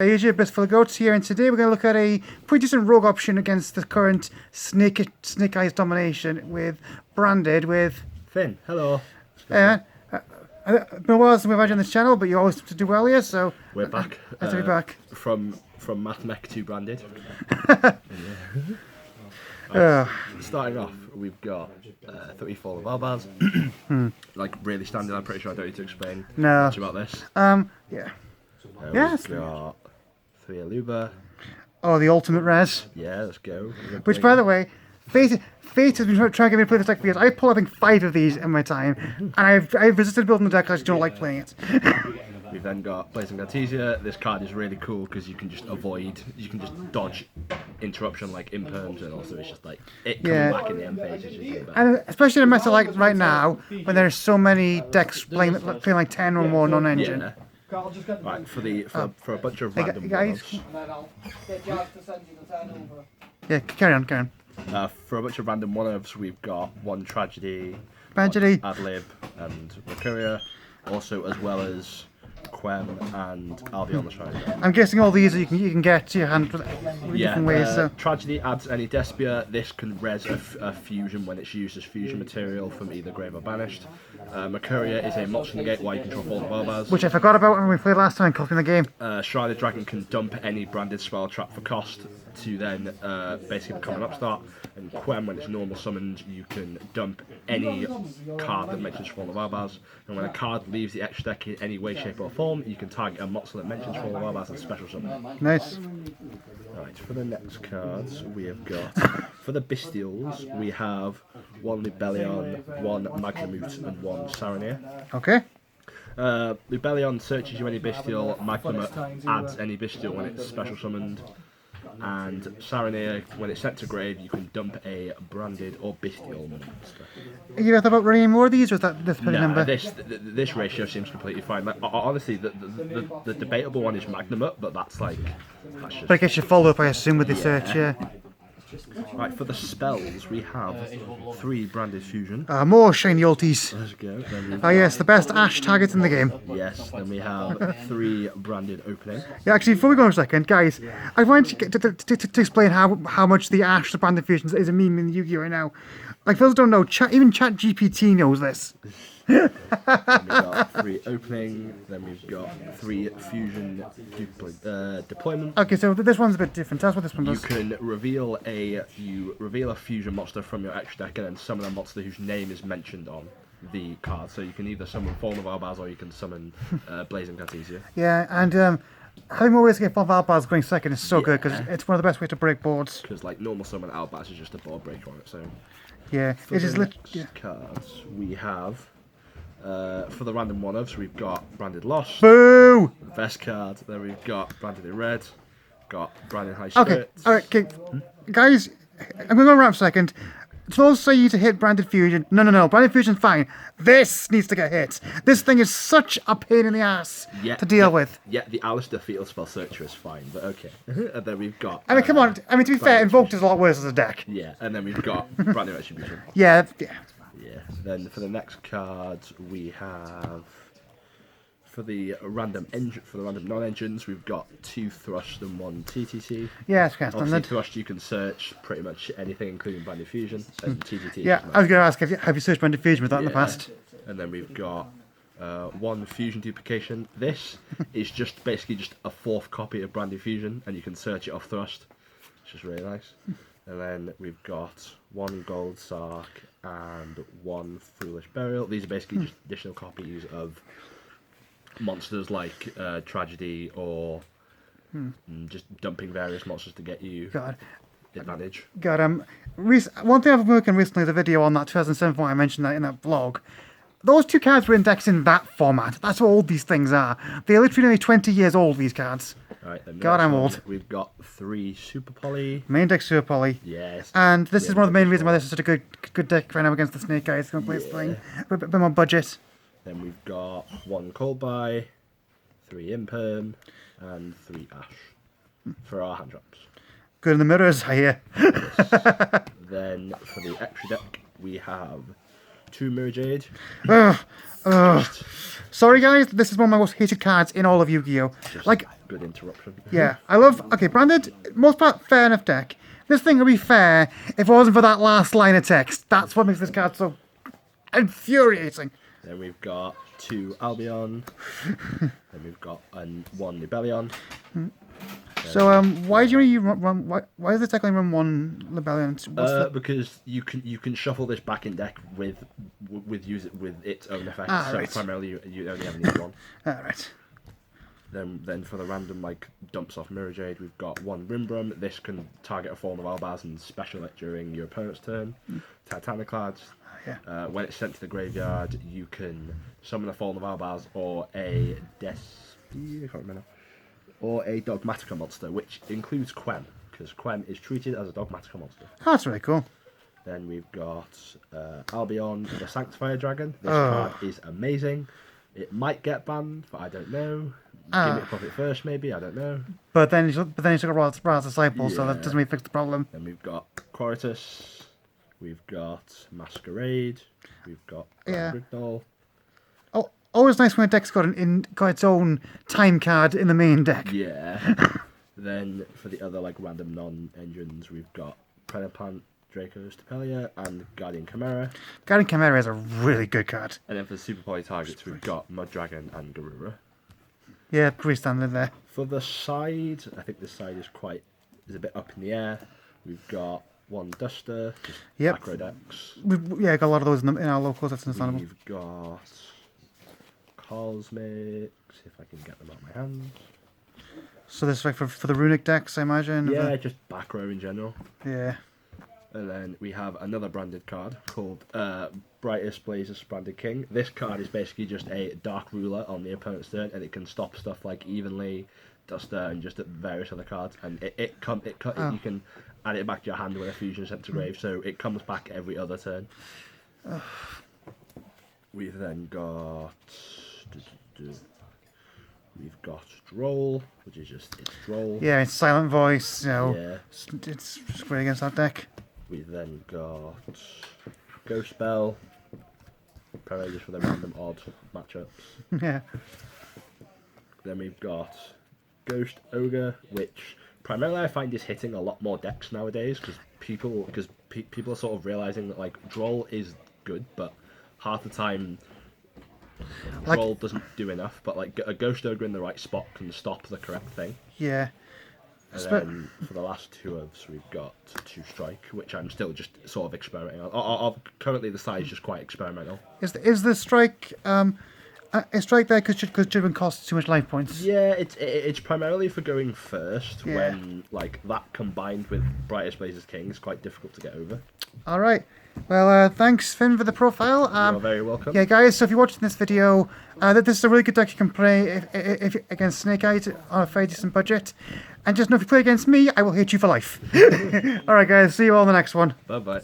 AJ Best for the Goats here, and today we're going to look at a pretty decent rogue option against the current Snake Eyes domination with Branded with Finn. Hello. it's been a while since we've had you on this channel, but you always seem to do well here, so We're back. Nice to be back. From Mathmech to Branded. Starting off, we've got 3 Fall of Albars. Like really standard. I'm pretty sure I don't need to explain much about this. Yeah. We've got 3 Aluba. Oh, the ultimate res. Yeah, let's go. Which, by the way, Fate has been trying to get me to play this deck for years. I pulled, I think, 5 of these in my time, and I've resisted building the deck because I just don't like playing it. We've then got Blazing Artesia. This card is really cool because you can just dodge interruption like imperms, and also it's just like it coming back in the end phase is just really bad. And especially in a meta like right now, when there's so many decks playing like 10 or more non-engine. Yeah. Right, for a bunch of random guys. one-offs. Yeah, carry on. For a bunch of random one-offs, we've got 1 Tragedy, Adlib, and Mercuria, also as well as Quem and Albion the Shrine. I'm guessing all these you can get to your hand different ways. So. Tragedy adds any Despia. This can res a fusion when it's used as fusion material from either grave or banished. Mercuria is a monster negate while you control all the Barbars. Which I forgot about when we played last time, copying the game. Shrine of Dragon can dump any branded spell trap for cost to then basically become an upstart. And Quem, when it's normal summoned, you can dump any card that mentions Fall of Barbars. And when a card leaves the extra deck in any way, shape or form, you can target a monster that mentions Fall of Barbars and special summon. Nice. Right, for the next cards, we have got, for the Bestials, we have 1 Libellion, 1 Magnamut, and 1 Saranir. Okay. Libellion searches you any Bestial, Magnamut adds any Bestial when it's special summoned, and Saranir, when it's sent to grave, you can dump a branded or Bestial monster. You ever thought about running any more of these, or is that this number? This ratio seems completely fine. Like, honestly, the debatable one is Magnamut, but that's like... just... But I guess you follow up, I assume, with the search, yeah. Right, for the spells, we have 3 branded fusion. More shiny ulties. Let's go. Oh yes, the best Ash target in the game. Yes, then we have 3 branded opening. Yeah, actually, before we go on a second, guys, I want to explain how much the Ash, the branded fusions, is a meme in Yu-Gi-Oh! Right now. Like, those don't know, even ChatGPT knows this. Then we've got 3 opening, then we've got 3 fusion deployment. Okay, so this one's a bit different. That's what this one does. You can reveal a fusion monster from your extra deck and then summon a monster whose name is mentioned on the card. So you can either summon Fallen of Albars or you can summon Blazing Cartesia. Yeah, and having more ways to get Fallen of Albars going second is so good because it's one of the best ways to break boards. Because like normal summon Albars is just a board breaker on its own. Yeah, it is cards we have. For the random one-offs, we've got Branded Lost. Boo! Best card. Then we've got Branded in Red. Got Branded High Okay, Spirits. alright, guys, I'm going to go around for a second. Those say you to hit Branded Fusion. No, Branded Fusion's fine. This needs to get hit. This thing is such a pain in the ass to deal with. Yeah, the Alistair Field Spell Searcher is fine, but okay. And then we've got... I mean, come on. I mean, to be fair, Invoked is a lot worse as a deck. Yeah, and then we've got Branded Retribution. Yeah. Then for the next cards, we have... For the random non-engines, we've got 2 Thrust and 1 TTT. Yeah, it's kind of standard. Obviously, Thrust you can search pretty much anything, including Branded Fusion, and TTT. Yeah, I was going to ask, have you searched Branded Fusion with that in the past? And then we've got 1 Fusion Duplication. This is just basically just a 4th copy of Branded Fusion, and you can search it off Thrust, which is really nice. And then we've got 1 Gold Sark and 1 Foolish Burial. These are basically just additional copies of monsters like Tragedy or just dumping various monsters to get you advantage. One thing I've been working recently is a video on that 2007 one I mentioned that in that vlog. Those 2 cards were indexed in that format. That's how old these things are. They're literally only 20 years old, these cards. Right, then I'm old. We've got 3 Super Poly. Main deck Super Poly. Yes. And this is one of the main reasons why this is such a good deck right now against the Snake Eyes. Going to play this thing with a bit more budget. Then we've got 1 Cold Buy, 3 Imperm, and 3 Ash for our hand drops. Good in the mirrors, I hear. Then for the extra deck, we have 2 Mirror Jade. Sorry guys, this is one of my most hated cards in all of Yu-Gi-Oh! Like, good interruption. Yeah, I love... Okay, branded, most part, fair enough deck. This thing would be fair if it wasn't for that last line of text. That's what makes this card so infuriating. Then we've got 2 Albion. Then we've got 1 Libellion. So why do you run why does the deck only run 1 Libellion? Because you can shuffle this back in deck with its own effect. Right. Primarily you only ever need 1. Alright. Then for the random dumps off Mirror Jade, we've got 1 Rimbrum. This can target a Fallen of Albaz and special it during your opponent's turn. Titaniclads. Yeah. When it's sent to the graveyard, you can summon a Fallen of Albaz or a Despia, I can't remember, or a Dogmatica monster, which includes Quen, because Quen is treated as a Dogmatica monster. Oh, that's really cool. Then we've got Albion, the Sanctifier Dragon. This card is amazing. It might get banned, but I don't know. Give it profit first, maybe, I don't know. But then he's got Rat's Disciple, so that doesn't really fix the problem. Then we've got Quaritus, we've got Masquerade, we've got Grignol. Oh, always nice when a deck's got its own time card in the main deck. Yeah. Then for the other random non-engines, we've got Prenapant, Draco Stapelia, and Guardian Chimera. Guardian Chimera is a really good card. And then for the super poly targets, we've got Mud Dragon and Garura. Yeah, pretty standard there. For the side, I think this side is a bit up in the air. We've got 1 Duster, just macro decks. Got a lot of those in our locals, that's understandable. We've got Cosmics, if I can get them out of my hands. So this is for the runic decks, I imagine? Yeah, just back row in general. Yeah. And then we have another branded card called Brightest Blazes Branded King. This card is basically just a Dark Ruler on the opponent's turn, and it can stop stuff like Evenly, Duster, and just various other cards. And you can add it back to your hand when a fusion is sent to grave, so it comes back every other turn. We've then got... We've got Droll, which is just Droll. Yeah, it's Silent Voice, Yeah. It's great against that deck. We've then got Ghost Bell, probably just for the random odd matchups. Yeah. Then we've got Ghost Ogre, which primarily I find is hitting a lot more decks nowadays because people are sort of realizing that Droll is good, but half the time Droll doesn't do enough. But a Ghost Ogre in the right spot can stop the correct thing. Yeah. And then for the last 2 ofs, we've got 2 Strike, which I'm still just sort of experimenting on. Currently, the size is just quite experimental. Is the Strike is Strike there because Children costs too much life points? Yeah, it's primarily for going first when that combined with Brightest Blazes King is quite difficult to get over. All right. Well, thanks, Finn, for the profile. You're very welcome. Yeah, guys, so if you're watching this video, this is a really good deck you can play if against Snake Eyes on a fairly decent budget. And just know if you play against me, I will hate you for life. All right, guys, see you all in the next one. Bye-bye.